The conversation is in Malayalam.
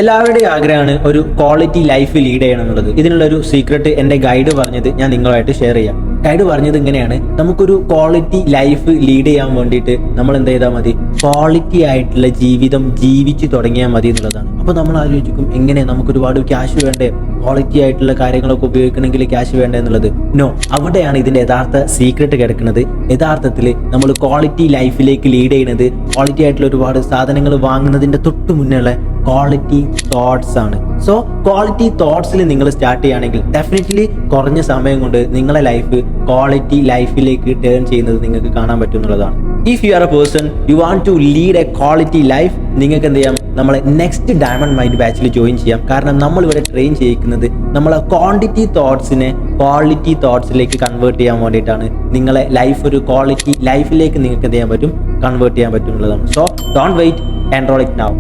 എല്ലാവരുടെയും ആഗ്രഹമാണ് ഒരു ക്വാളിറ്റി ലൈഫ് ലീഡ് ചെയ്യണം എന്നുള്ളത്. ഇതിനുള്ളൊരു സീക്രട്ട് എൻ്റെ ഗൈഡ് പറഞ്ഞത് ഞാൻ നിങ്ങളുമായിട്ട് ഷെയർ ചെയ്യാം. ഗൈഡ് പറഞ്ഞത് ഇങ്ങനെയാണ്: നമുക്കൊരു ക്വാളിറ്റി ലൈഫ് ലീഡ് ചെയ്യാൻ വേണ്ടിയിട്ട് നമ്മൾ എന്ത് ചെയ്താൽ മതി? ക്വാളിറ്റി ആയിട്ടുള്ള ജീവിതം ജീവിച്ചു തുടങ്ങിയാൽ മതി എന്നുള്ളതാണ്. അപ്പോൾ നമ്മൾ ആലോചിക്കും, എങ്ങനെ നമുക്ക് ഒരുപാട് ക്യാഷ് വേണ്ടേ, ക്വാളിറ്റി ആയിട്ടുള്ള കാര്യങ്ങളൊക്കെ ഉപയോഗിക്കണമെങ്കിൽ ക്യാഷ് വേണ്ടേ എന്നുള്ളത്. നോ, അവിടെയാണ് ഇതിൻ്റെ യഥാർത്ഥ സീക്രട്ട് കിടക്കുന്നത്. യഥാർത്ഥത്തിൽ നമ്മൾ ക്വാളിറ്റി ലൈഫിലേക്ക് ലീഡ് ചെയ്യുന്നത് ക്വാളിറ്റി ആയിട്ടുള്ള ഒരുപാട് സാധനങ്ങൾ വാങ്ങുന്നതിൻ്റെ തൊട്ട് മുന്നേയുള്ള ക്വാളിറ്റി തോട്ട്സ് ആണ്. സോ ക്വാളിറ്റി തോട്ട്സിൽ നിങ്ങൾ സ്റ്റാർട്ട് ചെയ്യുകയാണെങ്കിൽ ഡെഫിനറ്റ്ലി കുറഞ്ഞ സമയം കൊണ്ട് നിങ്ങളെ ലൈഫ് ക്വാളിറ്റി ലൈഫിലേക്ക് ടേൺ ചെയ്യുന്നത് നിങ്ങൾക്ക് കാണാൻ പറ്റും എന്നുള്ളതാണ്. If you are a person you want to lead a quality life, നിങ്ങൾക്ക് എന്ത് ചെയ്യാം? നമ്മളെ നെക്സ്റ്റ് ഡയമണ്ട് മൈൻഡ് ബാച്ചിൽ ജോയിൻ ചെയ്യാം. കാരണം നമ്മളിവിടെ ട്രെയിൻ ചെയ്യിക്കുന്നത് നമ്മളെ ക്വാണ്ടിറ്റി തോട്ട്സിനെ ക്വാളിറ്റി തോട്ട്സിലേക്ക് കൺവേർട്ട് ചെയ്യാൻ വേണ്ടിയിട്ടാണ്. നിങ്ങളെ ലൈഫ് ഒരു ക്വാളിറ്റി ലൈഫിലേക്ക് നിങ്ങൾക്ക് എന്ത് ചെയ്യാൻ പറ്റും? കൺവേർട്ട് ചെയ്യാൻ പറ്റും എന്നുള്ളതാണ്. So don't wait, enrol it now.